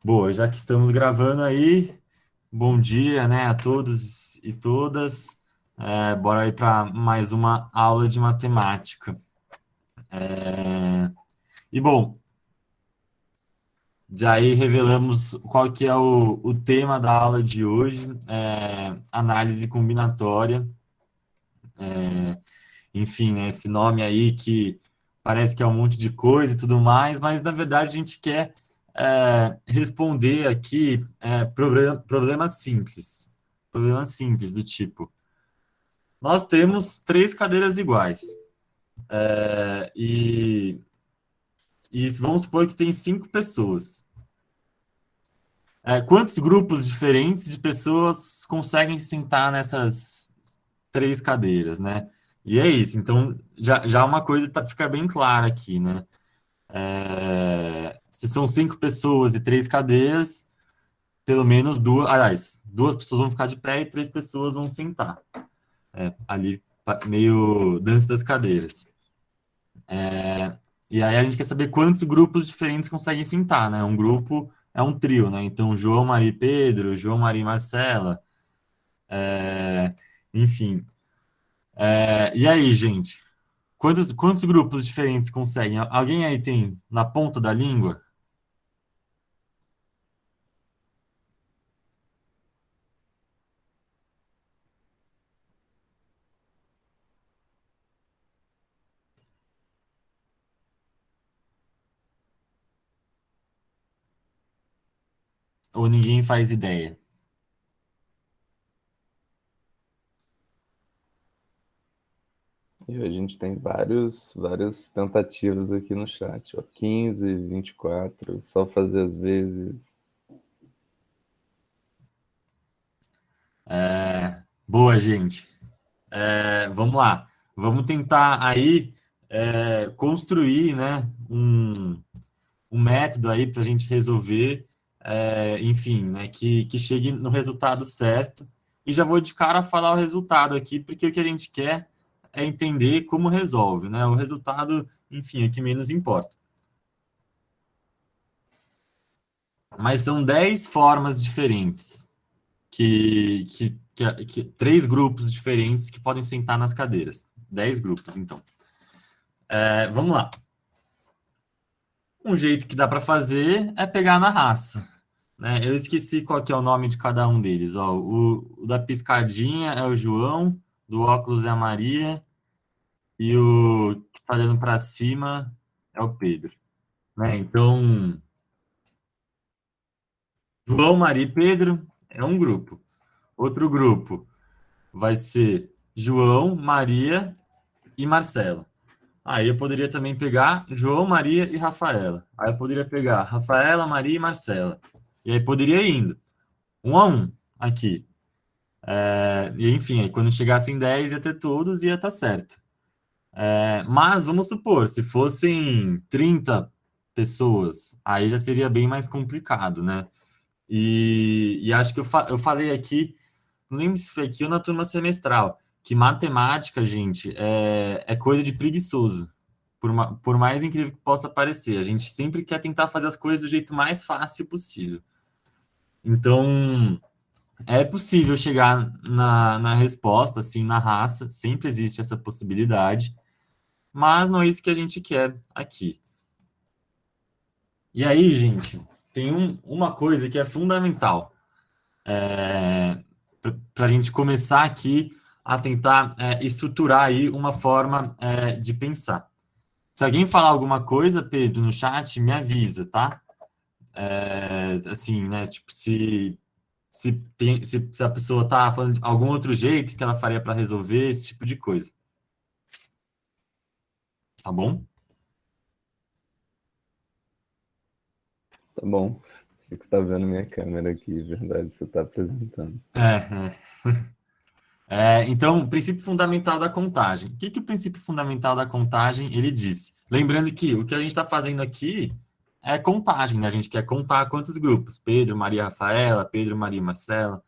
Boa, já que estamos gravando aí, bom dia, né, a todos e todas. Bora aí para mais uma aula de matemática. E bom, já aí revelamos qual que é o tema da aula de hoje, análise combinatória. Enfim, né, esse nome aí que parece que é um monte de coisa e tudo mais, mas na verdade a gente quer responder aqui problemas simples. Problemas simples do tipo, nós temos três cadeiras iguais e vamos supor que tem cinco pessoas. Quantos grupos diferentes de pessoas conseguem sentar nessas três cadeiras, né? E é isso. Então, já uma coisa fica bem clara aqui, né? Se são cinco pessoas e três cadeiras, pelo menos duas, aliás, duas pessoas vão ficar de pé e três pessoas vão sentar. Ali, meio dança das cadeiras. E aí a gente quer saber quantos grupos diferentes conseguem sentar, né? Um grupo é um trio, né? Então, João, Maria e Pedro, João, Maria e Marcela, é, enfim. E aí, gente? Quantos grupos diferentes conseguem? Alguém aí tem na ponta da língua? Ou ninguém faz ideia? E a gente tem várias tentativas aqui no chat. Ó, 15, 24, só fazer as vezes. Boa, gente. Vamos lá. Vamos tentar aí construir, né, um método aí para a gente resolver, enfim, né, que chegue no resultado certo. E já vou de cara falar o resultado aqui, porque o que a gente quer é entender como resolve, né? O resultado, enfim, é que menos importa. Mas são 10 formas diferentes três grupos diferentes que podem sentar nas cadeiras. 10 grupos, então. Vamos lá. Um jeito que dá para fazer é pegar na raça, né? Eu esqueci qual que é o nome de cada um deles. Ó, o da piscadinha é o João, do óculos é a Maria e o que está olhando para cima é o Pedro, né? Então, João, Maria e Pedro é um grupo. Outro grupo vai ser João, Maria e Marcela. Aí eu poderia também pegar João, Maria e Rafaela. Aí eu poderia pegar Rafaela, Maria e Marcela. E aí poderia ir indo, um a um, aqui. E enfim, aí quando chegasse em 10 ia ter todos e ia estar certo. Mas vamos supor, se fossem 30 pessoas, aí já seria bem mais complicado, né? E acho que eu falei aqui, não lembro se foi aqui ou na turma semestral, que matemática, gente, é coisa de preguiçoso. Por mais incrível que possa parecer, a gente sempre quer tentar fazer as coisas do jeito mais fácil possível. Então, é possível chegar na resposta, assim, na raça, sempre existe essa possibilidade, mas não é isso que a gente quer aqui. E aí, gente, tem uma coisa que é fundamental para a gente começar aqui a tentar estruturar aí uma forma de pensar. Se alguém falar alguma coisa, Pedro, no chat, me avisa, tá? Assim, né? Tipo, se a pessoa tá falando de algum outro jeito que ela faria para resolver esse tipo de coisa, tá bom? Tá bom. Achei que você tá vendo minha câmera aqui, verdade, você tá apresentando. É. Então, o princípio fundamental da contagem. O que o princípio fundamental da contagem ele diz? Lembrando que o que a gente está fazendo aqui é contagem, né? A gente quer contar quantos grupos? Pedro, Maria, Rafaela, Pedro, Maria, Marcela.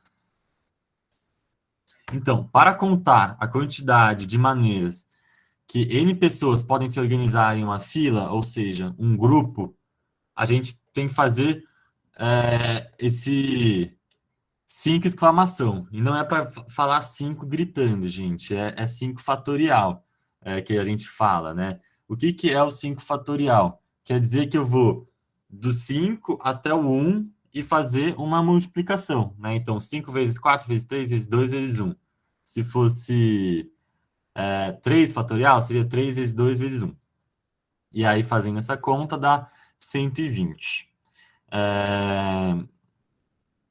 Então, para contar a quantidade de maneiras que N pessoas podem se organizar em uma fila, ou seja, um grupo, a gente tem que fazer esse 5 exclamação. E não é para falar 5 gritando, gente. É 5 fatorial que a gente fala, né? O que é o 5 fatorial? Quer dizer que eu vou do 5 até o 1 e fazer uma multiplicação, né? Então, 5 vezes 4 vezes 3 vezes 2 vezes 1. Se fosse 3 fatorial, seria 3 vezes 2 vezes 1. E aí, fazendo essa conta, dá 120.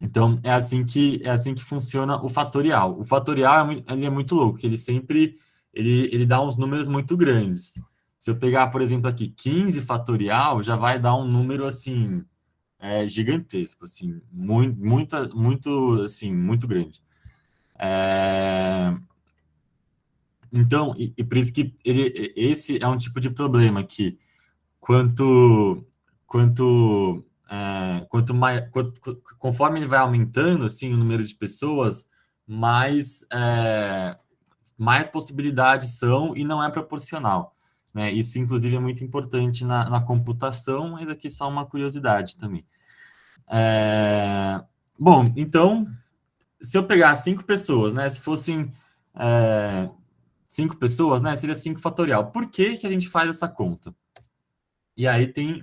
Então, é assim que funciona o fatorial. O fatorial ele é muito louco, ele sempre ele dá uns números muito grandes. Se eu pegar, por exemplo, aqui 15 fatorial, já vai dar um número assim gigantesco, assim, muito, assim, muito grande. Então, e por isso que esse é um tipo de problema que quanto conforme ele vai aumentando assim o número de pessoas, mais possibilidades são e não é proporcional, né? Isso inclusive é muito importante na computação, mas aqui só uma curiosidade também. Bom, então se eu pegar 5 pessoas, né? Se fossem 5 pessoas, né? Seria 5 fatorial. Por que que a gente faz essa conta? E aí tem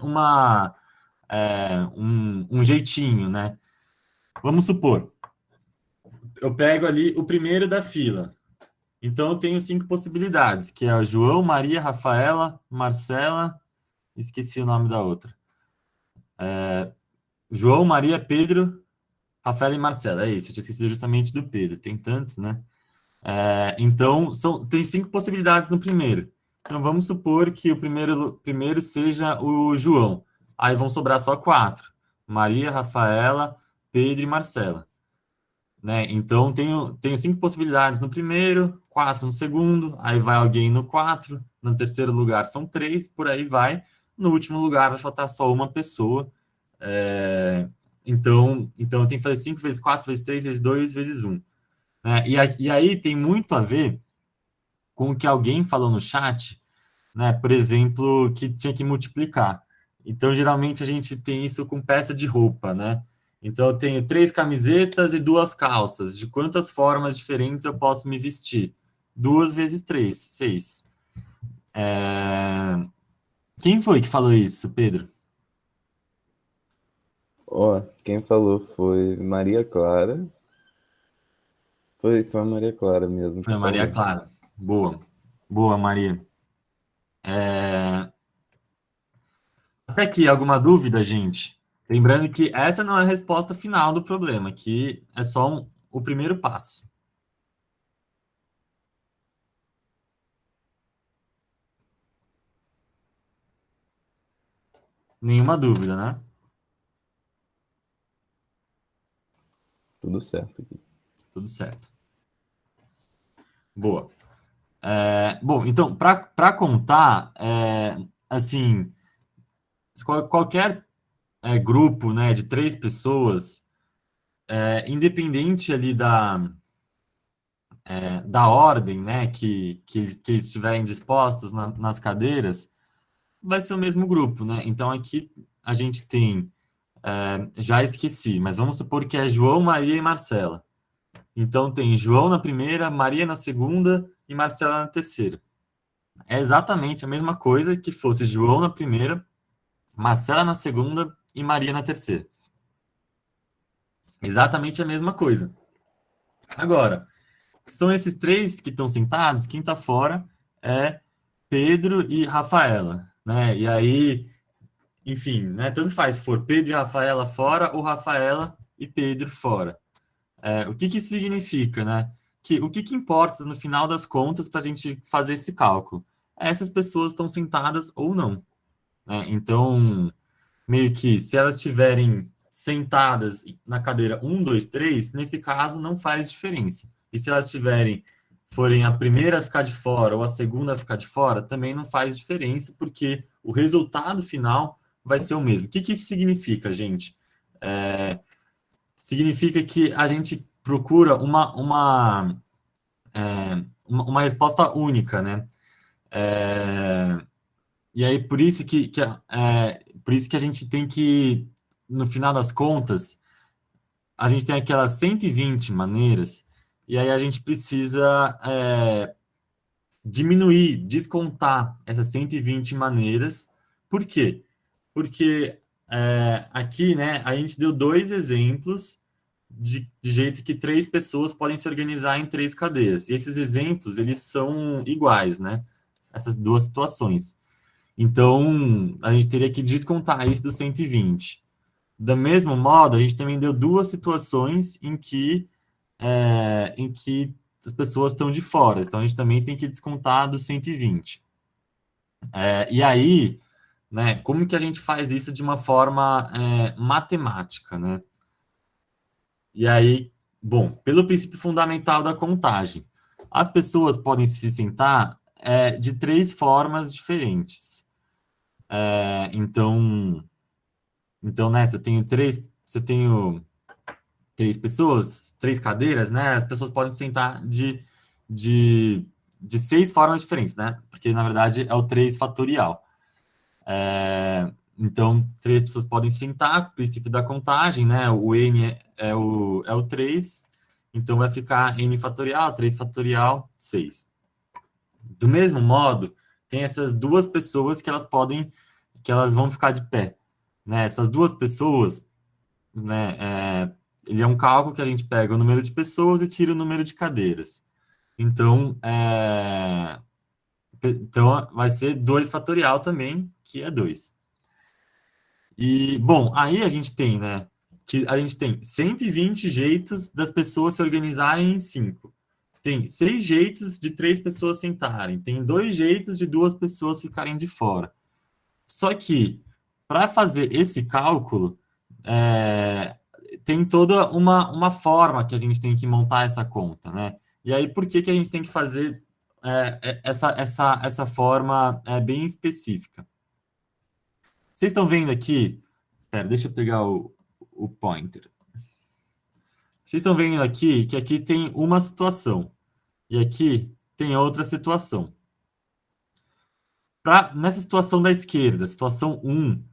um jeitinho, né? Vamos supor, eu pego ali o primeiro da fila. Então eu tenho 5 possibilidades, que é o João, Maria, Rafaela, Marcela, esqueci o nome da outra. João, Maria, Pedro, Rafaela e Marcela. É isso, eu tinha esquecido justamente do Pedro. Tem tantos, né? Então, tem 5 possibilidades no primeiro. Então, vamos supor que o primeiro seja o João. Aí vão sobrar só 4. Maria, Rafaela, Pedro e Marcela. Né? Então, tenho 5 possibilidades no primeiro, 4 no segundo, aí vai alguém no 4, no terceiro lugar são 3, por aí vai. No último lugar vai faltar só uma pessoa. Então, eu tenho que fazer 5 vezes 4 vezes 3 vezes 2 vezes 1. Né? E aí tem muito a ver com o que alguém falou no chat, né? Por exemplo, que tinha que multiplicar. Então, geralmente a gente tem isso com peça de roupa, né? Então, eu tenho 3 camisetas e 2 calças. De quantas formas diferentes eu posso me vestir? 2 vezes 3, 6. Quem foi que falou isso, Pedro? Ó, quem falou foi Maria Clara. Foi a Maria Clara mesmo Foi que a Maria falou. Clara. Boa. Boa, Maria. Até aqui, alguma dúvida, gente? Lembrando que essa não é a resposta final do problema, que é só o primeiro passo. Nenhuma dúvida, né? Tudo certo aqui. Tudo certo. Boa. Bom, então, para contar, assim, qualquer grupo, né, de 3 pessoas, independente ali da ordem, né, que eles estiverem dispostos nas cadeiras, vai ser o mesmo grupo, né? Então, aqui a gente tem, já esqueci, mas vamos supor que é João, Maria e Marcela. Então, tem João na primeira, Maria na segunda e Marcela na terceira. É exatamente a mesma coisa que fosse João na primeira, Marcela na segunda e Maria na terceira. Exatamente a mesma coisa. Agora, são esses 3 que estão sentados, quem está fora é Pedro e Rafaela, né? E aí, enfim, né? Tanto faz se for Pedro e Rafaela fora ou Rafaela e Pedro fora. O que isso significa, né? O que importa no final das contas para a gente fazer esse cálculo? Essas pessoas estão sentadas ou não, né? Então, meio que se elas estiverem sentadas na cadeira 1, 2, 3, nesse caso não faz diferença. E se elas forem a primeira a ficar de fora ou a segunda a ficar de fora, também não faz diferença, porque o resultado final vai ser o mesmo. O que isso significa, gente? Significa que a gente procura uma resposta única, né? E aí por isso que a gente tem que no final das contas, a gente tem aquelas 120 maneiras, e aí a gente precisa diminuir, descontar essas 120 maneiras. Por quê? Porque aqui, né, a gente deu 2 exemplos de jeito que 3 pessoas podem se organizar em 3 cadeiras. E esses exemplos, eles são iguais, né? Essas duas situações. Então, a gente teria que descontar isso dos 120. Do mesmo modo, a gente também deu 2 situações em que as pessoas estão de fora. Então, a gente também tem que descontar dos 120. E aí, né, como que a gente faz isso de uma forma matemática, né? E aí, bom, pelo princípio fundamental da contagem, as pessoas podem se sentar de 3 formas diferentes. Então, né, você tenho 3 pessoas, 3 cadeiras, né? As pessoas podem sentar de, de 6 formas diferentes, né? Porque, na verdade, é o 3 fatorial. Então, 3 pessoas podem sentar, princípio da contagem, né? O n é o 3, então vai ficar n fatorial, 3 fatorial, 6. Do mesmo modo, tem essas 2 pessoas que elas vão ficar de pé, né? Essas 2 pessoas, né? Ele é um cálculo que a gente pega o número de pessoas e tira o número de cadeiras. Então, vai ser 2 fatorial também, que é 2. E, bom, aí a gente tem, né? Que a gente tem 120 jeitos das pessoas se organizarem em 5. Tem 6 jeitos de 3 pessoas sentarem. Tem 2 jeitos de 2 pessoas ficarem de fora. Só que, para fazer esse cálculo, tem toda uma forma que a gente tem que montar essa conta, né? E aí, por que a gente tem que fazer essa forma bem específica? Vocês estão vendo aqui? Pera, deixa eu pegar o pointer. Vocês estão vendo aqui que aqui tem uma situação e aqui tem outra situação. Nessa situação da esquerda, situação 1,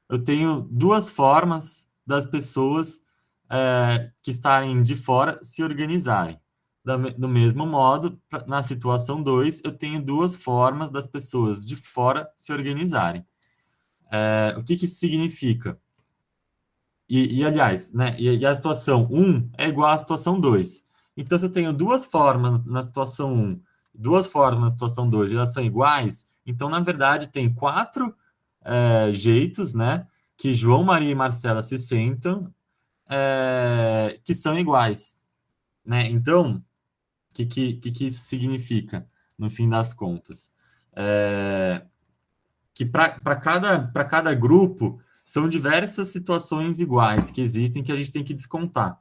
eu tenho 2 formas das pessoas que estarem de fora se organizarem. Do mesmo modo, na situação 2, eu tenho 2 formas das pessoas de fora se organizarem. O que isso significa? Aliás, né, e a situação 1 é igual à situação 2. Então, se eu tenho 2 formas na situação 1, 2 formas na situação 2 e elas são iguais, então, na verdade, tem 4 jeitos, né, que João, Maria e Marcela se sentam, que são iguais, né? Então, o que isso significa, no fim das contas? Que para cada grupo são diversas situações iguais que existem que a gente tem que descontar.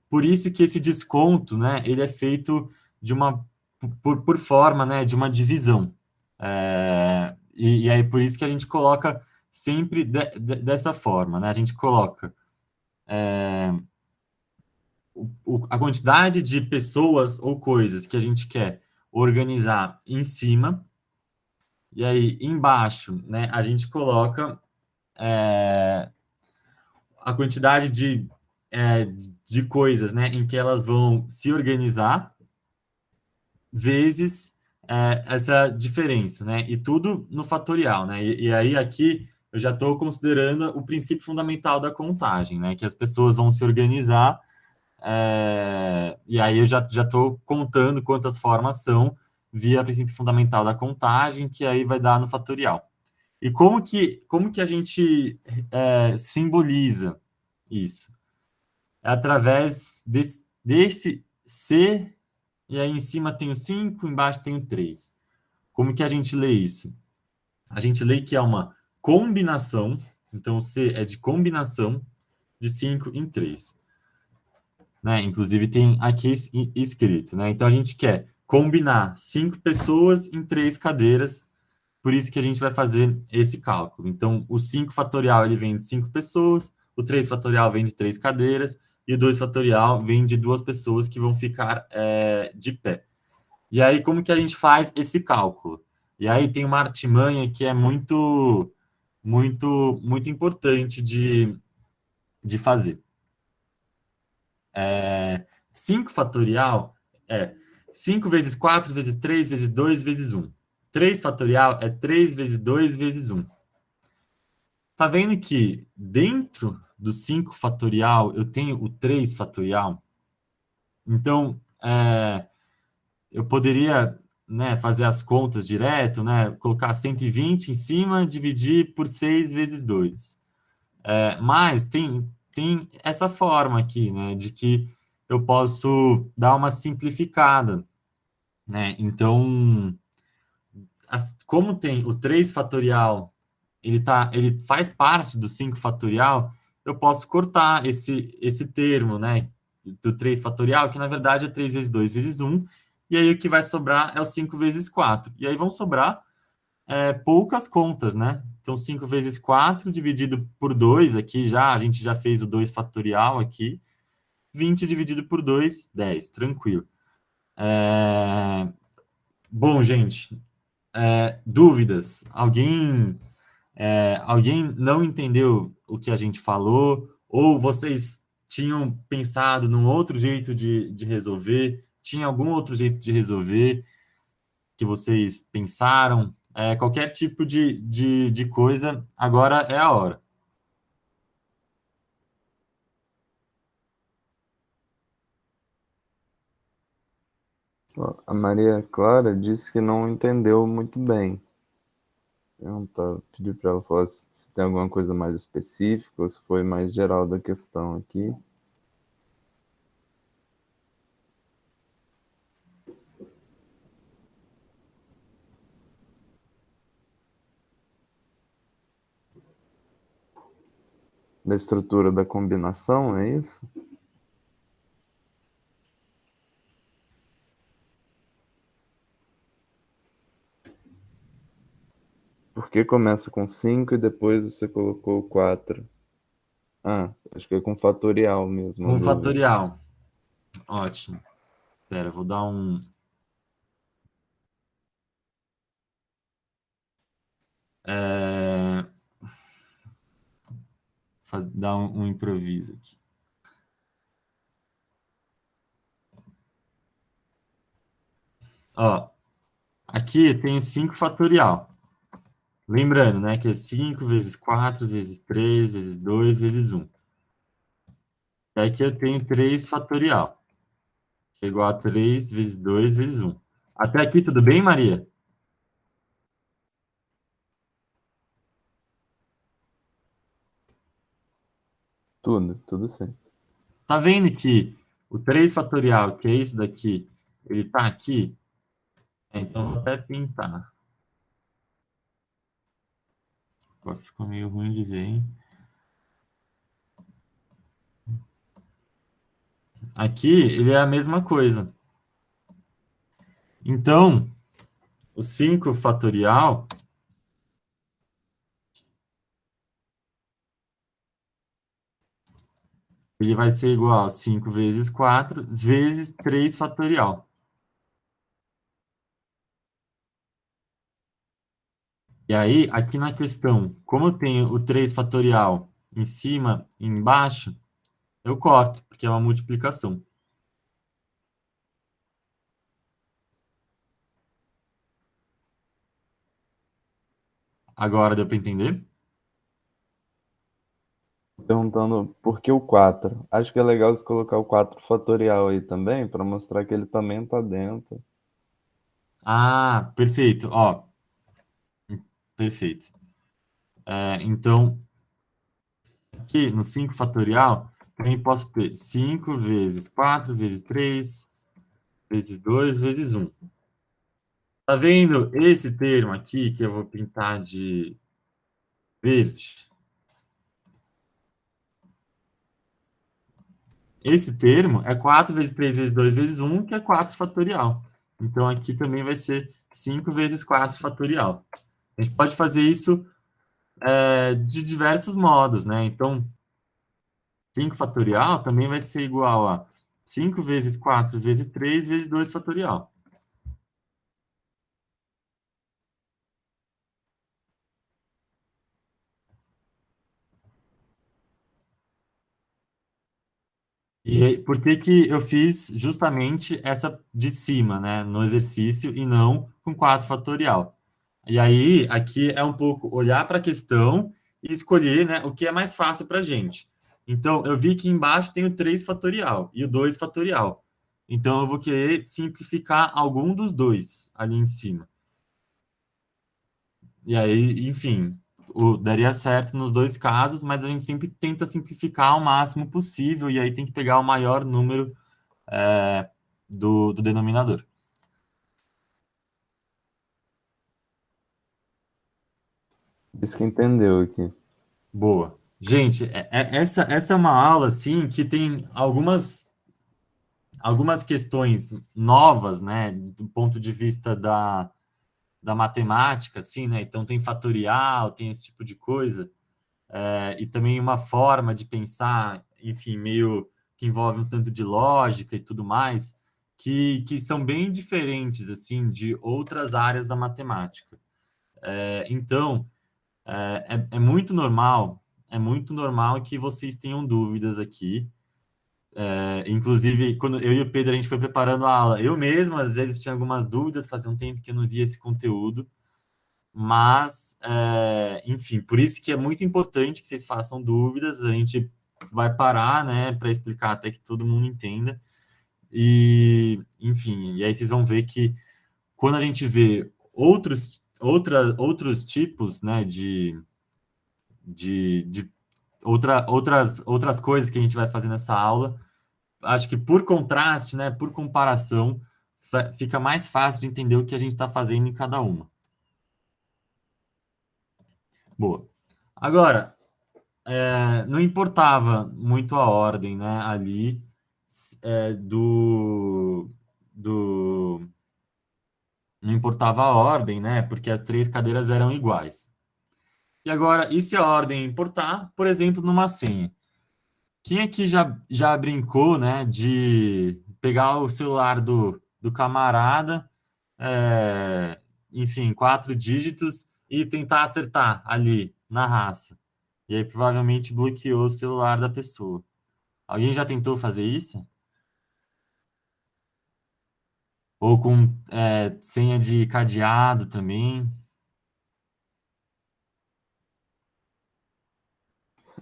Por isso que esse desconto, né, ele é feito por forma, né, de uma divisão. E aí por isso que a gente coloca sempre dessa forma, né? A gente coloca a quantidade de pessoas ou coisas que a gente quer organizar em cima, e aí embaixo, né, a gente coloca a quantidade de coisas, né, em que elas vão se organizar, vezes essa diferença, né, e tudo no fatorial, né, e aí aqui eu já estou considerando o princípio fundamental da contagem, né, que as pessoas vão se organizar, e aí eu já estou contando quantas formas são via princípio fundamental da contagem, que aí vai dar no fatorial. E como que a gente simboliza isso? É através desse C, e aí em cima tem o 5, embaixo tem o 3. Como que a gente lê isso? A gente lê que é uma combinação, então o C é de combinação de 5 em 3. Né? Inclusive tem aqui escrito, né? Então a gente quer combinar 5 pessoas em 3 cadeiras, por isso que a gente vai fazer esse cálculo. Então, o 5 fatorial ele vem de 5 pessoas, o 3 fatorial vem de 3 cadeiras, e o 2 fatorial vem de 2 pessoas que vão ficar de pé. E aí, como que a gente faz esse cálculo? E aí tem uma artimanha que é muito, muito, muito importante de fazer. 5 fatorial é 5 vezes 4 vezes 3 vezes 2 vezes 1. 3 fatorial é 3 vezes 2 vezes 1. Tá vendo que dentro do 5 fatorial eu tenho o 3 fatorial? Então, eu poderia, né, fazer as contas direto, né, colocar 120 em cima, dividir por 6 vezes 2. Mas tem essa forma aqui, né, de que eu posso dar uma simplificada, né? Então, como tem o 3 fatorial, ele faz parte do 5 fatorial, eu posso cortar esse termo, né, do 3 fatorial, que na verdade é 3 vezes 2 vezes 1, e aí o que vai sobrar é o 5 vezes 4. E aí vão sobrar poucas contas, né? Então, 5 vezes 4 dividido por 2, aqui já, a gente já fez o 2 fatorial aqui. 20 dividido por 2, 10, tranquilo. Bom, gente, dúvidas? Alguém não entendeu o que a gente falou? Ou vocês tinham pensado num outro jeito de resolver? Tinha algum outro jeito de resolver que vocês pensaram? Qualquer tipo de coisa, agora é a hora. Ó, a Maria Clara disse que não entendeu muito bem. Pedi para ela falar se tem alguma coisa mais específica ou se foi mais geral da questão aqui. Da estrutura da combinação, é isso? Por que começa com 5 e depois você colocou 4? Ah, acho que é com fatorial mesmo a Um dúvida. fatorial. Ótimo. Pera, eu vou dar é, dar um improviso aqui. Ó, aqui tem 5 fatorial. Lembrando, né, que é 5 vezes 4 vezes 3 vezes 2 vezes 1. E aqui eu tenho 3 fatorial, que é igual a 3 vezes 2 vezes 1. Até aqui tudo bem, Maria? Tudo sim. Tá vendo que o 3 fatorial, que é isso daqui, ele tá aqui? Então, vou até pintar. Pô, ficou meio ruim de ver, hein? Aqui, ele é a mesma coisa. Então, o 5 fatorial, ele vai ser igual a 5 vezes 4 vezes 3 fatorial. E aí, aqui na questão, como eu tenho o 3 fatorial em cima e embaixo, eu corto, porque é uma multiplicação. Agora deu para entender? Perguntando por que o 4. Acho que é legal você colocar o 4 fatorial aí também, para mostrar que ele também está dentro. Ah, perfeito. Ó, perfeito. Então, aqui no 5 fatorial, também posso ter 5 vezes 4 vezes 3 vezes 2 vezes 1. Tá vendo esse termo aqui que eu vou pintar de verde? Esse termo é 4 vezes 3 vezes 2 vezes 1, que é 4 fatorial. Então, aqui também vai ser 5 vezes 4 fatorial. A gente pode fazer isso de diversos modos, né? Então, 5 fatorial também vai ser igual a 5 vezes 4 vezes 3 vezes 2 fatorial. E por que que eu fiz justamente essa de cima, né, no exercício e não com 4 fatorial? E aí, aqui é um pouco olhar para a questão e escolher, né, o que é mais fácil para a gente. Então, eu vi que embaixo tem o 3 fatorial e o 2 fatorial. Então, eu vou querer simplificar algum dos dois ali em cima. E aí, enfim, daria certo nos dois casos, mas a gente sempre tenta simplificar ao máximo possível, e aí tem que pegar o maior número do denominador. Isso que entendeu aqui. Boa. Gente, essa é uma aula assim que tem algumas questões novas, né, do ponto de vista da matemática, assim, né? Então tem fatorial, tem esse tipo de coisa, e também uma forma de pensar, enfim, meio que envolve um tanto de lógica e tudo mais, que são bem diferentes, assim, de outras áreas da matemática. Então, é muito normal, é muito normal que vocês tenham dúvidas aqui. Inclusive, quando eu e o Pedro a gente foi preparando a aula, eu mesmo às vezes tinha algumas dúvidas, fazia um tempo que eu não via esse conteúdo, mas, enfim, por isso que é muito importante que vocês façam dúvidas, a gente vai parar, né, para explicar até que todo mundo entenda. E, enfim, e aí vocês vão ver que quando a gente vê outros tipos, né, de outras coisas que a gente vai fazer nessa aula, acho que por contraste, né, por comparação, fica mais fácil de entender o que a gente está fazendo em cada uma. Boa. Agora, não importava muito a ordem, né, ali do não importava a ordem, né, porque as três cadeiras eram iguais. E agora, e se a ordem importar, por exemplo, numa senha? Quem aqui já brincou, né, de pegar o celular do camarada, é, enfim, 4 dígitos, e tentar acertar ali na raça? E aí provavelmente bloqueou o celular da pessoa. Alguém já tentou fazer isso? Ou com senha de cadeado também?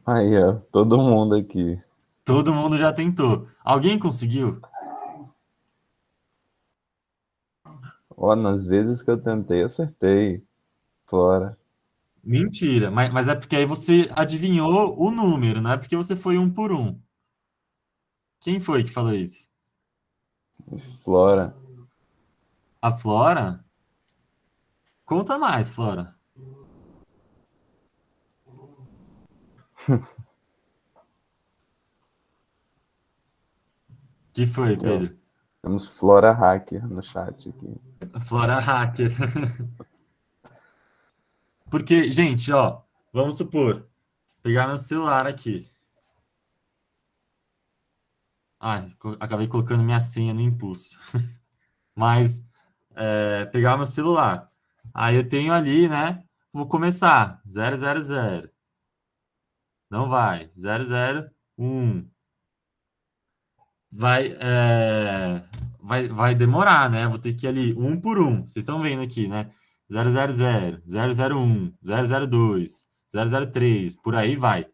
Aí, ó, todo mundo aqui. Todo mundo já tentou. Alguém conseguiu? Ó, nas vezes que eu tentei, acertei. Fora. Mentira, mas é porque aí você adivinhou o número, não é porque você foi um por um. Quem foi que falou isso? Flora. A Flora? Conta mais, Flora. Que foi, Aqui, ó. Pedro? Temos Flora Hacker no chat aqui. Flora hacker. Porque, gente, ó, vamos supor, pegar meu celular aqui. Ai, acabei colocando minha senha no impulso. Mas, pegar meu celular. Aí eu tenho ali, né? Vou começar. 000. Não vai. 001. Vai, vai demorar, né? Vou ter que ir ali um por um. Vocês estão vendo aqui, né? 000, 001, 002, 003, por aí vai.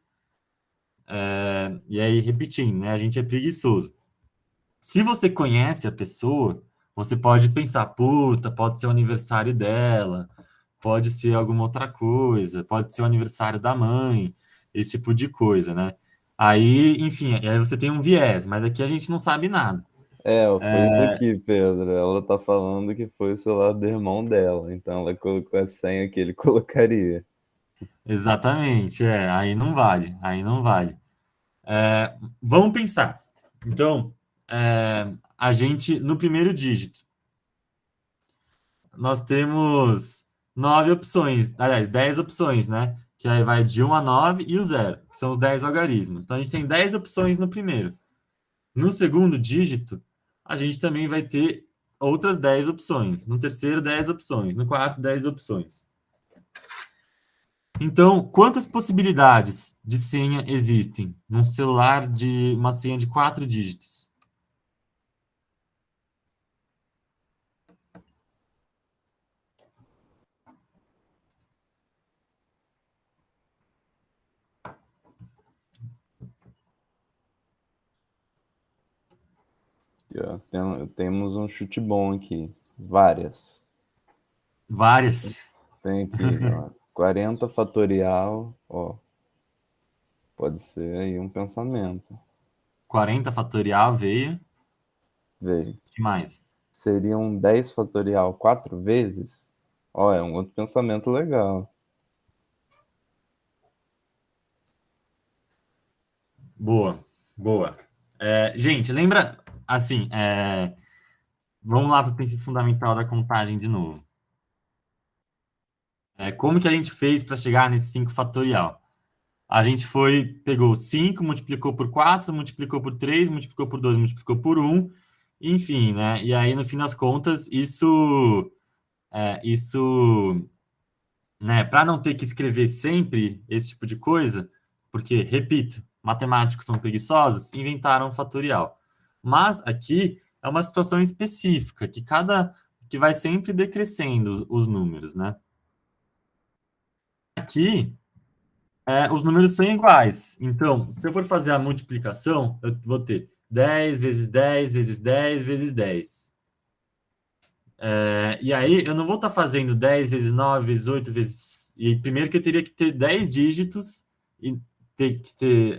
E aí, repetindo, né? A gente é preguiçoso. Se você conhece a pessoa, você pode pensar, puta, pode ser o aniversário dela, pode ser alguma outra coisa, pode ser o aniversário da mãe, esse tipo de coisa, né? Aí, enfim, aí você tem um viés, mas aqui a gente não sabe nada. É, ó, foi isso aqui, Pedro. Ela tá falando que foi o celular do irmão dela. Então ela colocou a senha que ele colocaria. Exatamente, aí não vale, aí não vale. Vamos pensar. Então, a gente, no primeiro dígito, nós temos 9 opções, aliás, 10 opções, né? Que aí vai de 1 a 9 e o 0, que são os 10 algarismos. Então, a gente tem 10 opções no primeiro. No segundo dígito, a gente também vai ter outras 10 opções. No terceiro, 10 opções. No quarto, 10 opções. Então, quantas possibilidades de senha existem num celular de uma senha de 4 dígitos? Aqui, ó, temos um chute bom aqui. Várias. Várias. Tem aqui, ó, 40 fatorial, ó. Pode ser aí um pensamento. 40 fatorial veio. Veio. O que mais? Seria um 10 fatorial 4 vezes? Ó, é um outro pensamento legal. Boa, boa. Gente, lembra, assim, vamos lá para o princípio fundamental da contagem de novo. Como que a gente fez para chegar nesse 5 fatorial? A gente pegou 5, multiplicou por 4, multiplicou por 3, multiplicou por 2, multiplicou por um, enfim, né? E aí, no fim das contas, isso, né, para não ter que escrever sempre esse tipo de coisa, porque, repito, matemáticos são preguiçosos, inventaram o fatorial. Mas aqui é uma situação específica, que vai sempre decrescendo os números, né? Aqui, os números são iguais. Então, se eu for fazer a multiplicação, eu vou ter 10 vezes 10 vezes 10 vezes 10. E aí, eu não vou estar fazendo 10 vezes 9 vezes 8 vezes. E primeiro que eu teria que ter 10 dígitos e ter que ter.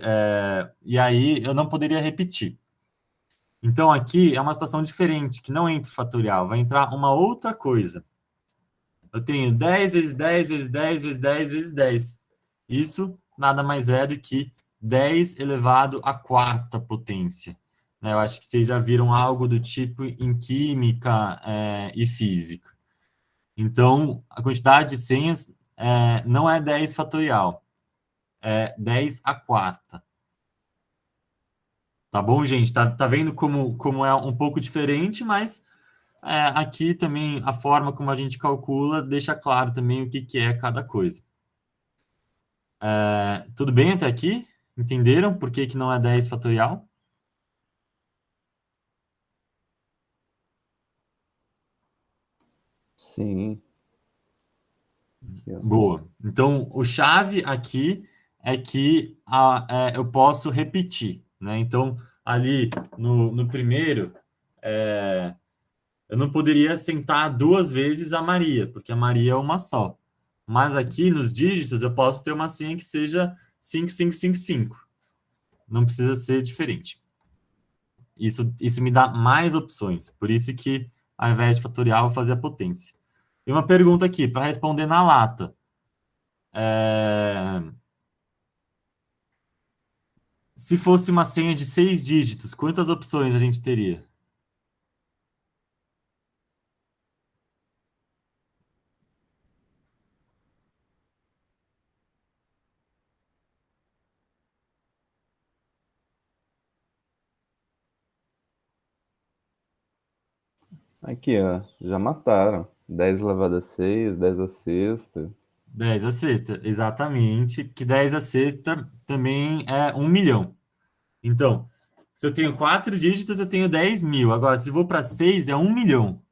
E aí, eu não poderia repetir. Então, aqui é uma situação diferente, que não entra o fatorial, vai entrar uma outra coisa. Eu tenho 10 vezes 10 vezes 10 vezes 10 vezes 10. Isso nada mais é do que 10 elevado à quarta potência. Né? Eu acho que vocês já viram algo do tipo em química, e física. Então, a quantidade de senhas não é 10 fatorial, é 10 à quarta. Tá bom, gente? Tá vendo como é um pouco diferente, mas aqui também a forma como a gente calcula deixa claro também o que, que é cada coisa. Tudo bem até aqui? Entenderam por que, que não é 10 fatorial? Sim. Aqui, ó. Boa. Então, o chave aqui é que eu posso repetir, né? Então, ali no primeiro, eu não poderia sentar duas vezes a Maria, porque a Maria é uma só. Mas aqui nos dígitos eu posso ter uma senha que seja 5555. Não precisa ser diferente. Isso me dá mais opções. Por isso que, ao invés de fatorial, eu vou fazer a potência. E uma pergunta aqui, para responder na lata. É, Se fosse uma senha de 6 dígitos, quantas opções a gente teria? Aqui, ó. Já mataram. 10 elevado a 6, 10 a sexta. 10 a sexta, exatamente. Que 10 a sexta também é 1 milhão. Então, se eu tenho 4 dígitos, eu tenho 10 mil. Agora, se vou para 6, é 1 milhão.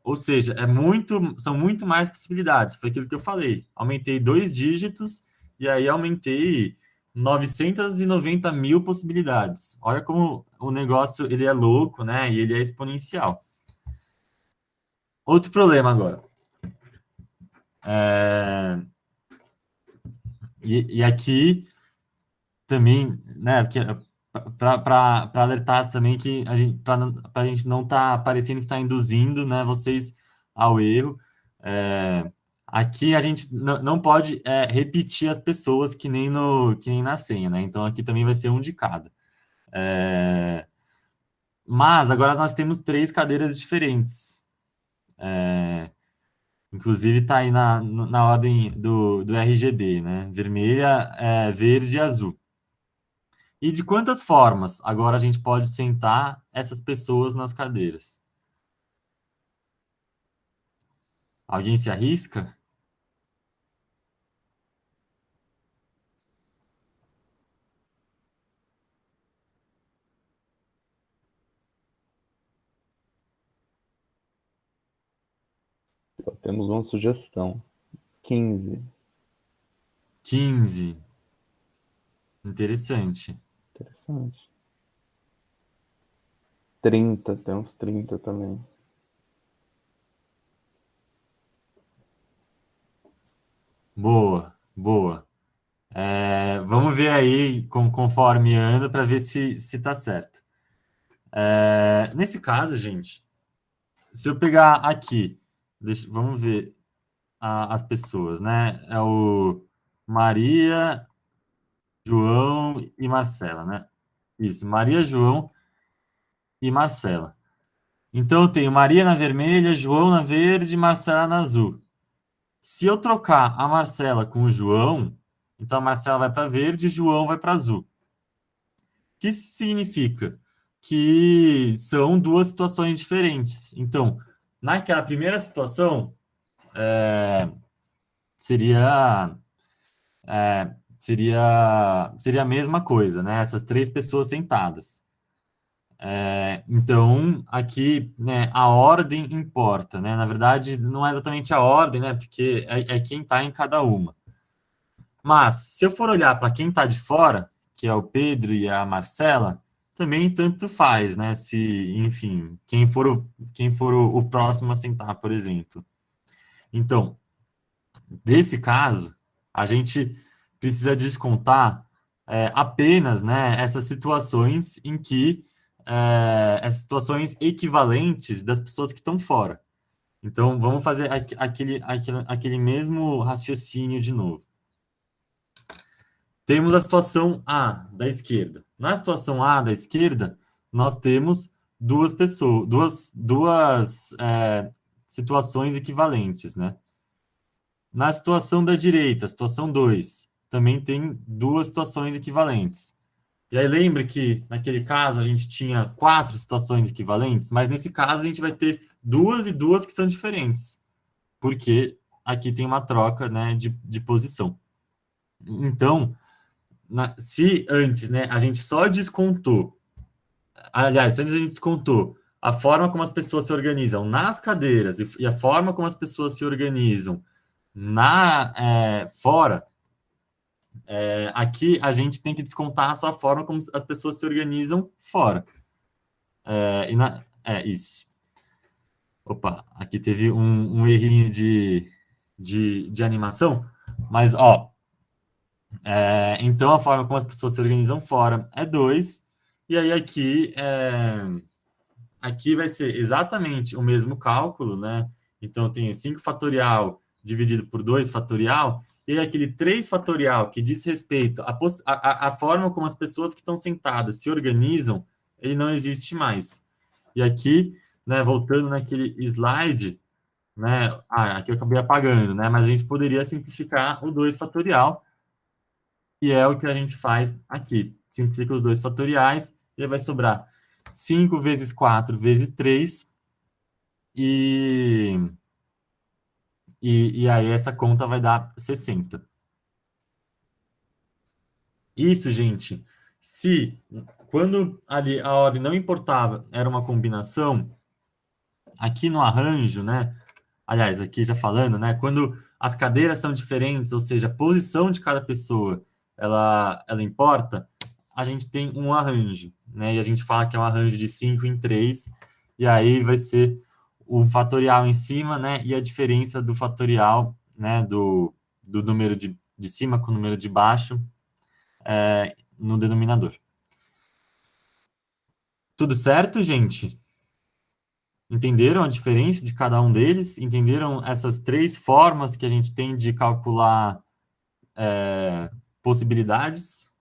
Ou seja, são muito mais possibilidades. Foi aquilo que eu falei. Aumentei 2 dígitos e aí aumentei 990 mil possibilidades. Olha como o negócio ele é louco, né? E ele é exponencial. Outro problema agora. É, e aqui também, né? Para alertar também que para a gente não tá parecendo que está induzindo, né, vocês ao erro. Aqui a gente não pode repetir as pessoas que nem na senha, né? Então aqui também vai ser um de cada. É, mas agora nós temos 3 cadeiras diferentes. Inclusive está aí na ordem do RGB, né? Vermelha, verde e azul. E de quantas formas agora a gente pode sentar essas pessoas nas cadeiras? Alguém se arrisca? Temos uma sugestão. 15. 15. Interessante. Interessante. 30, temos 30 também. Boa, boa. Vamos ver aí conforme anda para ver se tá certo. Nesse caso, gente, se eu pegar aqui, vamos ver as pessoas, né? É o Maria, João e Marcela, né? Isso, Maria, João e Marcela. Então eu tenho Maria na vermelha, João na verde, Marcela na azul. Se eu trocar a Marcela com o João, então a Marcela vai para verde e o João vai para azul. O que isso significa? Que são duas situações diferentes. Então, naquela primeira situação, seria, seria a mesma coisa, né? Essas três pessoas sentadas. Então, aqui, né, a ordem importa, né? Na verdade, não é exatamente a ordem, né? Porque é quem está em cada uma. Mas, se eu for olhar para quem está de fora, que é o Pedro e a Marcela, também tanto faz, né? Se, enfim, quem for o próximo a sentar, por exemplo. Então, nesse caso, a gente precisa descontar apenas, né, essas situações em que essas situações equivalentes das pessoas que estão fora. Então, vamos fazer aquele mesmo raciocínio de novo. Temos a situação A da esquerda. Na situação A da esquerda, nós temos duas pessoas, duas situações equivalentes, né? Na situação da direita, situação 2, também tem duas situações equivalentes. E aí lembre que naquele caso a gente tinha quatro situações equivalentes, mas nesse caso a gente vai ter duas e duas que são diferentes, porque aqui tem uma troca, né, de posição. Então, se antes, né, a gente só descontou, aliás, se antes a gente descontou a forma como as pessoas se organizam nas cadeiras e a forma como as pessoas se organizam fora, aqui a gente tem que descontar a sua forma como as pessoas se organizam fora. Isso. Opa, aqui teve um errinho de animação, mas, ó, então a forma como as pessoas se organizam fora é 2, e aí aqui vai ser exatamente o mesmo cálculo, né? Então eu tenho 5 fatorial dividido por 2 fatorial, e aí aquele 3 fatorial que diz respeito à forma como as pessoas que estão sentadas se organizam, ele não existe mais. E aqui, né, voltando naquele slide, né? Aqui eu acabei apagando, né? Mas a gente poderia simplificar o 2 fatorial, e é o que a gente faz aqui. Simplifica os 2 fatoriais, e aí vai sobrar 5 vezes 4 vezes 3, e, e aí essa conta vai dar 60. Isso, gente, se quando ali a ordem não importava, era uma combinação, aqui no arranjo, né? Aliás, aqui já falando, né? Quando as cadeiras são diferentes, ou seja, a posição de cada pessoa, ela importa, a gente tem um arranjo, né? E a gente fala que é um arranjo de 5 em 3, e aí vai ser o fatorial em cima, né? E a diferença do fatorial, né? Do número de cima com o número de baixo no denominador. Tudo certo, gente? Entenderam a diferença de cada um deles? Entenderam essas três formas que a gente tem de calcular possibilidades?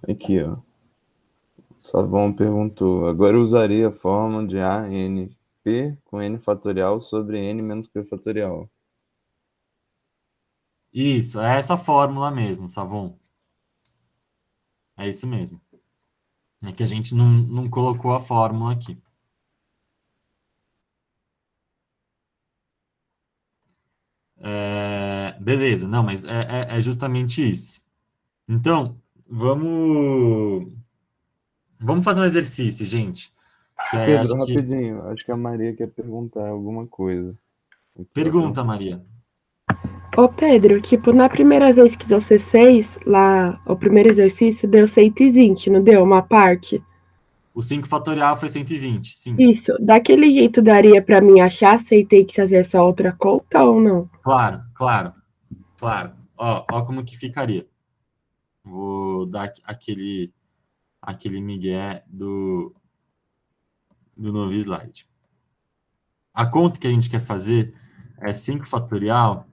Aqui, ó. Savon perguntou: agora eu usaria a fórmula de A n p com n fatorial sobre n menos p fatorial. Isso, é essa fórmula mesmo, Savon. É isso mesmo. É que a gente não colocou a fórmula aqui. Beleza, não, mas é justamente isso. Então, vamos fazer um exercício, gente. Que aí Pedro, acho que... rapidinho, acho que a Maria quer perguntar alguma coisa. Aqui, ó, Pergunta, Maria. Ô Pedro, tipo, na primeira vez que você fez lá, o primeiro exercício deu 120, não deu? Uma parte? O 5 fatorial foi 120, sim. Isso, daquele jeito daria pra mim achar se tem que fazer essa outra conta ou não? Claro, claro, claro. Ó como que ficaria. Vou dar aquele migué do novo slide. A conta que a gente quer fazer é 5 fatorial,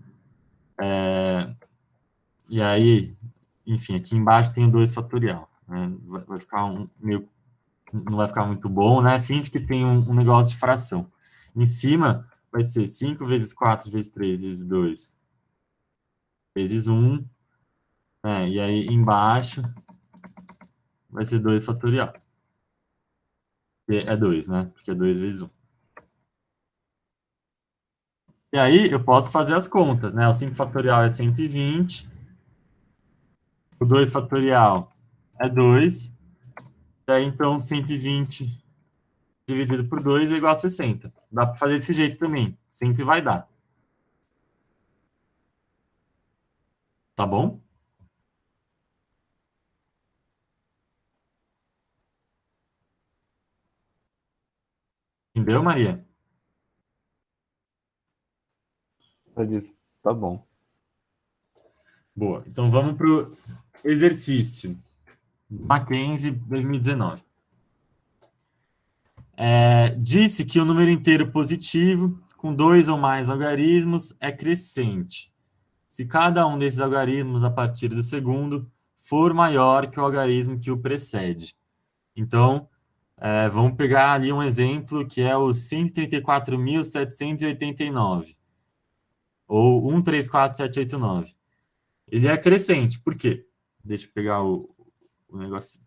e aí, enfim, aqui embaixo tem o 2 fatorial. Né? Vai ficar meio, não vai ficar muito bom, né? Finge que tem um negócio de fração. Em cima vai ser 5 vezes 4 vezes 3 vezes 2 vezes 1, né? E aí embaixo vai ser 2 fatorial. Que é 2, né? Porque é 2 vezes 1. E aí eu posso fazer as contas, né? O 5 fatorial é 120, o 2 fatorial é 2, e aí então 120 dividido por 2 é igual a 60. Dá para fazer desse jeito também, sempre vai dar. Tá bom? Entendeu, Maria? ela disse, tá bom. Boa. Então vamos para o exercício. Mackenzie 2019. Disse que o número inteiro positivo, com dois ou mais algarismos, é crescente. Se cada um desses algarismos, a partir do segundo, for maior que o algarismo que o precede. Então, vamos pegar ali um exemplo que é o 134.789, ou 134789. Ele é crescente, por quê? Deixa eu pegar o negócio.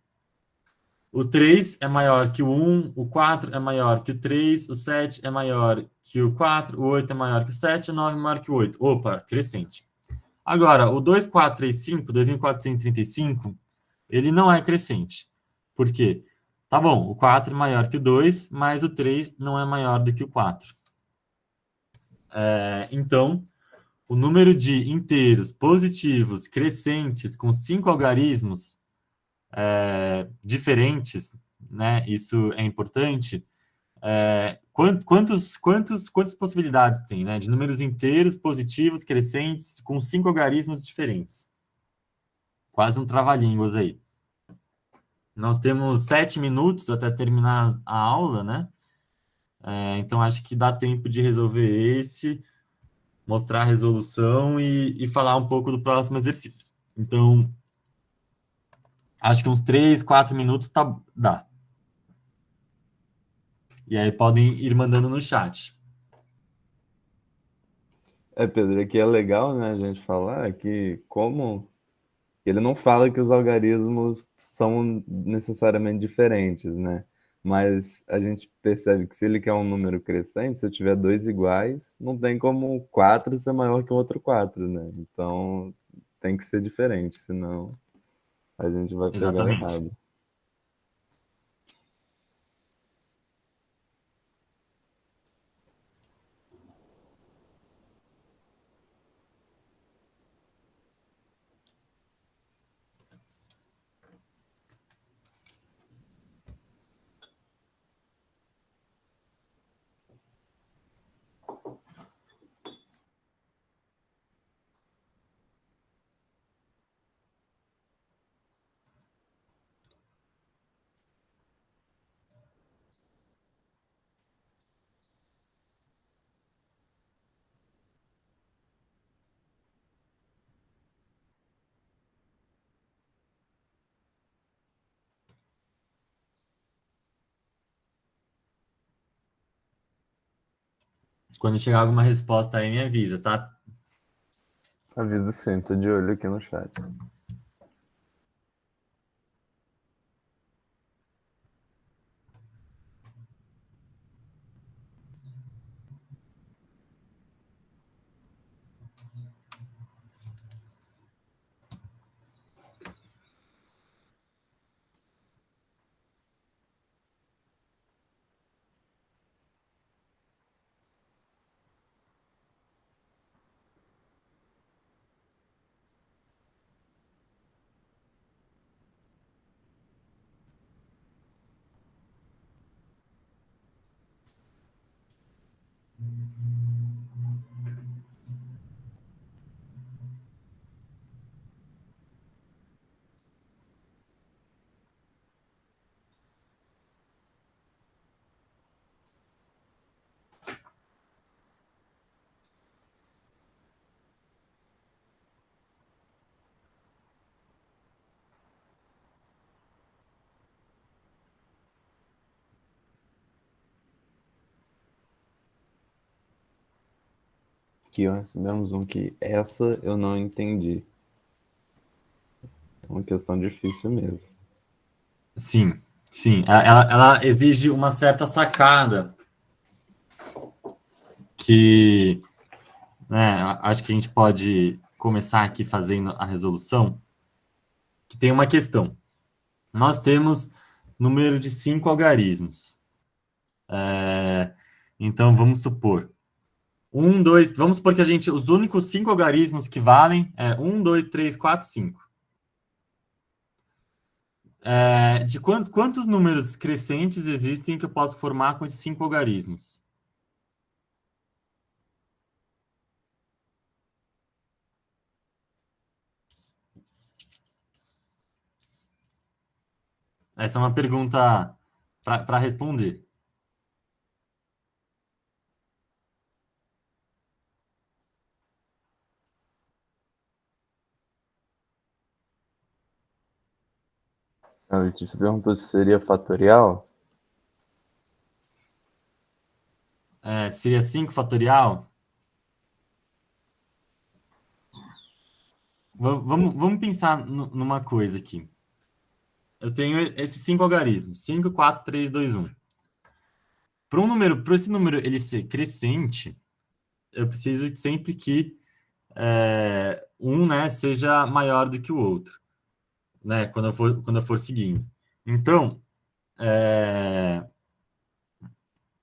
O 3 é maior que o 1, o 4 é maior que o 3, o 7 é maior que o 4, o 8 é maior que o 7, o 9 é maior que o 8. Opa, crescente. Agora, o 2435, 2435, ele não é crescente. Por quê? Tá bom, o 4 é maior que o 2, mas o 3 não é maior do que o 4. Então, o número de inteiros positivos crescentes com 5 algarismos diferentes, né? Isso é importante. Quantas possibilidades tem, né? De números inteiros positivos crescentes com 5 algarismos diferentes. Quase um trava-línguas aí. Nós temos 7 minutos até terminar a aula, né? Então acho que dá tempo de resolver esse, mostrar a resolução e falar um pouco do próximo exercício. Então, acho que uns 3, 4 minutos dá. E aí podem ir mandando no chat. Pedro, aqui é legal, né, a gente falar que como ele não fala que os algarismos são necessariamente diferentes, né? Mas a gente percebe que se ele quer um número crescente, se eu tiver dois iguais, não tem como 4 ser maior que o outro 4, né? Então tem que ser diferente, senão a gente vai pegar Exatamente. errado. Quando chegar alguma resposta aí, me avisa, tá? Aviso sim, tô de olho aqui no chat. Aqui, ó, recebemos um que essa eu não entendi. É uma questão difícil mesmo. Sim, sim. Ela exige uma certa sacada que, né, acho que a gente pode começar aqui fazendo a resolução, que tem uma questão. Nós temos número de 5 algarismos. Então, vamos supor. Vamos supor que os únicos 5 algarismos que valem é 1, 2, 3, 4, 5. De quantos números crescentes existem que eu posso formar com esses 5 algarismos? Essa é uma pergunta para responder. A Letícia perguntou se seria fatorial. Seria 5 fatorial? Vamos pensar numa coisa aqui. Eu tenho esses 5 algarismos. 5, 4, 3, 2, 1. Para esse número ele ser crescente, eu preciso sempre que um, né, seja maior do que o outro, né, quando eu for seguindo. Então,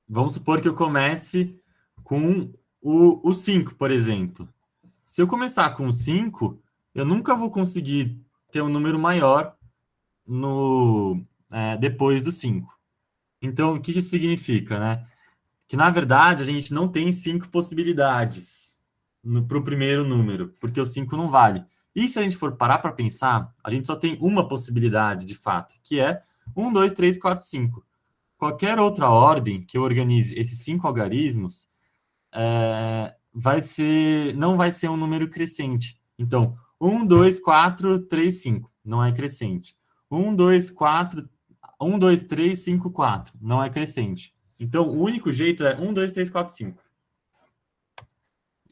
vamos supor que eu comece com o 5, por exemplo. Se eu começar com 5, eu nunca vou conseguir ter um número maior depois do 5. Então, o que isso significa, né? Que, na verdade, a gente não tem 5 possibilidades para o primeiro número, porque o 5 não vale. E se a gente for parar para pensar, a gente só tem uma possibilidade, de fato, que é 1, 2, 3, 4, 5. Qualquer outra ordem que eu organize esses 5 algarismos não vai ser um número crescente. Então, 1, 2, 4, 3, 5. Não é crescente. 1, 2, 4, 1, 2, 3, 5, 4. Não é crescente. Então, o único jeito é 1, 2, 3, 4, 5.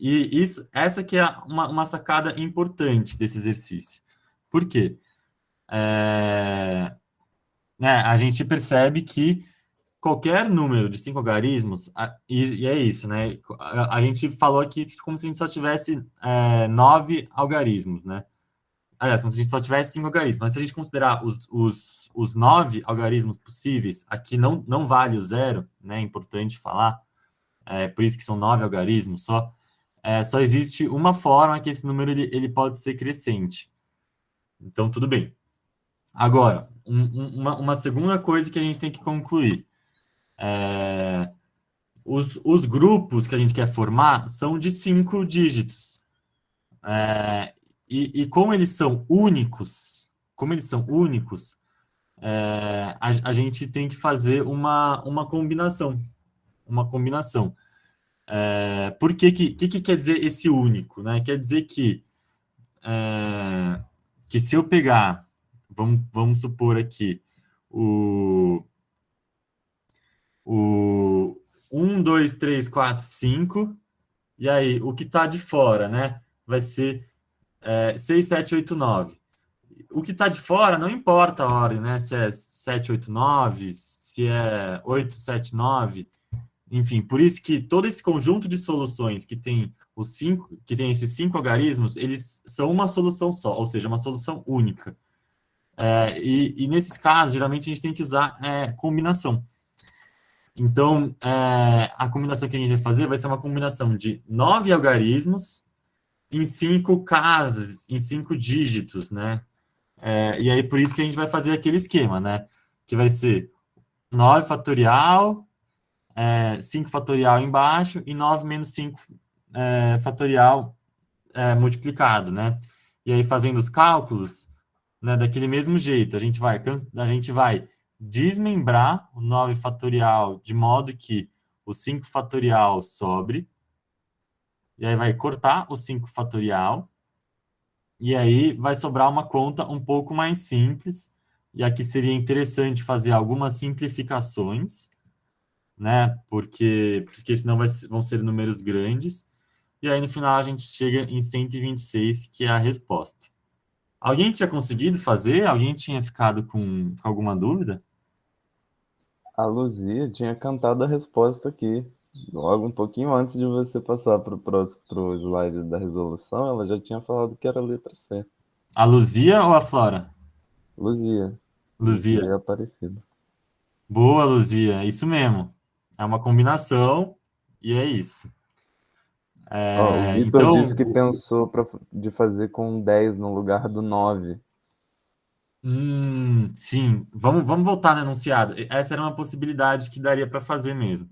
E essa que é uma sacada importante desse exercício. Por quê? A gente percebe que qualquer número de 5 algarismos, e é isso, né? A gente falou aqui como se a gente só tivesse 9 algarismos, né? Aliás, como se a gente só tivesse 5 algarismos. Mas se a gente considerar os 9 algarismos possíveis, aqui não vale o zero, né? É importante falar. Por isso que são 9 algarismos só. Só existe uma forma que esse número ele pode ser crescente. Então, tudo bem. Agora, uma segunda coisa que a gente tem que concluir. Os grupos que a gente quer formar são de 5 dígitos. E como eles são únicos, a gente tem que fazer uma combinação. Uma combinação. Por que quer dizer esse único? Né? Quer dizer que se eu pegar, vamos supor aqui, o 1, 2, 3, 4, 5, e aí o que está de fora, né? Vai ser 6, 7, 8, 9. O que está de fora não importa a ordem, né? Se é 7, 8, 9, se é 8, 7, 9. Enfim, por isso que todo esse conjunto de soluções que tem esses 5 algarismos, eles são uma solução só, ou seja, uma solução única. E nesses casos, geralmente a gente tem que usar combinação. Então, a combinação que a gente vai fazer vai ser uma combinação de 9 algarismos em 5 casas, em 5 dígitos, né? E aí, por isso que a gente vai fazer aquele esquema, né? Que vai ser 9 fatorial, 5 fatorial embaixo e 9 menos 5 fatorial multiplicado, né? E aí, fazendo os cálculos, né, daquele mesmo jeito, a gente vai desmembrar o 9 fatorial de modo que o 5 fatorial sobre, e aí vai cortar o 5 fatorial, e aí vai sobrar uma conta um pouco mais simples, e aqui seria interessante fazer algumas simplificações, né? Porque senão vão ser números grandes. e aí no final a gente chega em 126, que é a resposta. Alguém tinha conseguido fazer? Alguém tinha ficado com alguma dúvida? A Luzia tinha cantado a resposta aqui. Logo um pouquinho antes de você passar pro slide da resolução, ela já tinha falado que era a letra C. A Luzia ou a Flora? Luzia. Luzia Luzia. é Aparecida. Boa, Luzia. Isso mesmo. É uma combinação e é isso. Ó, o Vitor disse Então, que pensou de fazer com 10 no lugar do 9. sim. Vamos voltar no enunciado. Essa era uma possibilidade que daria para fazer mesmo.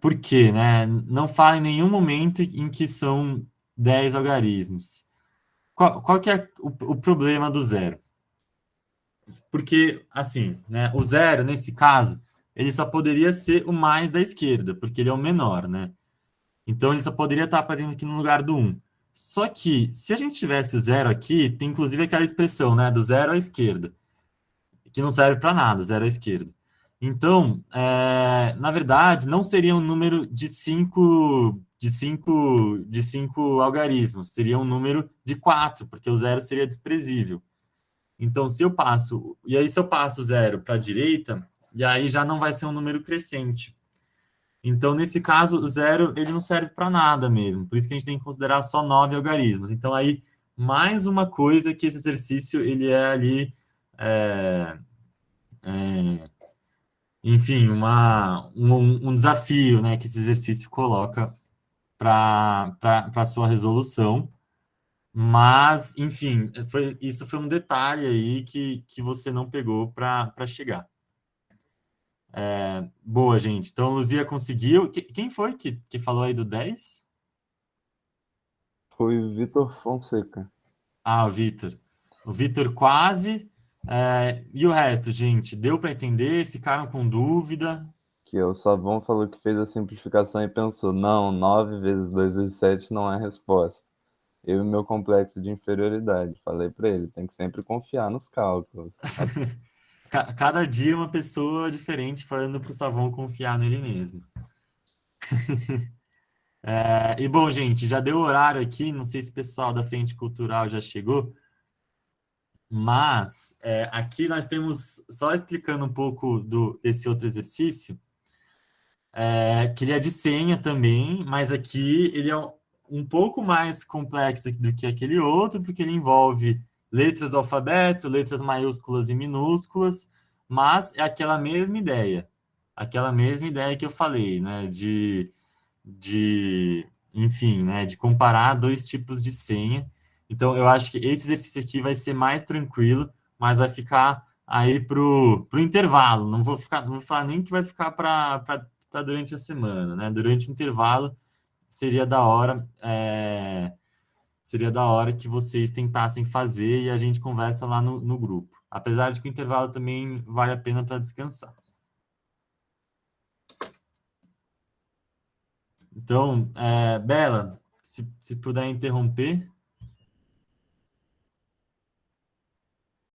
Por quê, né? Não fala em nenhum momento em que são 10 algarismos. Qual que é o problema do zero? Porque, assim, né, o zero, nesse caso, ele só poderia ser o mais da esquerda, porque ele é o menor, né? Então, ele só poderia estar aparecendo aqui no lugar do um. Só que, se a gente tivesse o zero aqui, tem inclusive aquela expressão, né, do zero à esquerda, que não serve para nada, zero à esquerda. Então, na verdade, não seria um número de cinco algarismos, seria um número de 4, porque o zero seria desprezível. Então, se eu passo zero para a direita, e aí já não vai ser um número crescente. Então, nesse caso, o zero ele não serve para nada mesmo. Por isso que a gente tem que considerar só 9 algarismos. Então, aí, mais uma coisa que esse exercício ele é ali, é, é, enfim, um desafio, né, que esse exercício coloca para a sua resolução. Mas, enfim, isso foi um detalhe aí que você não pegou para chegar. Boa, gente. Então, Luzia conseguiu. Quem foi que falou aí do 10? Foi o Vitor Fonseca. Ah, o Vitor. O Vitor quase. E o resto, gente? Deu para entender? Ficaram com dúvida? Que o Savon falou que fez a simplificação e pensou, não, 9 vezes 2 vezes 7 não é a resposta. Eu e meu complexo de inferioridade. Falei pra ele, tem que sempre confiar nos cálculos. Cada dia uma pessoa diferente falando para o Savon confiar nele mesmo. E bom, gente, já deu horário aqui. Não sei se o pessoal da Frente Cultural já chegou. Mas aqui nós temos, só explicando um pouco desse outro exercício, que ele é de senha também, mas aqui ele é um pouco mais complexo do que aquele outro, porque ele envolve letras do alfabeto, letras maiúsculas e minúsculas, mas é aquela mesma ideia que eu falei, né, enfim, né, de comparar dois tipos de senha. Então, eu acho que esse exercício aqui vai ser mais tranquilo, mas vai ficar aí pro intervalo. Não vou falar nem que vai ficar para durante a semana, né? Durante o intervalo seria da hora, seria da hora que vocês tentassem fazer e a gente conversa lá no grupo. Apesar de que o intervalo também vale a pena para descansar. Então, Bela, se puder interromper.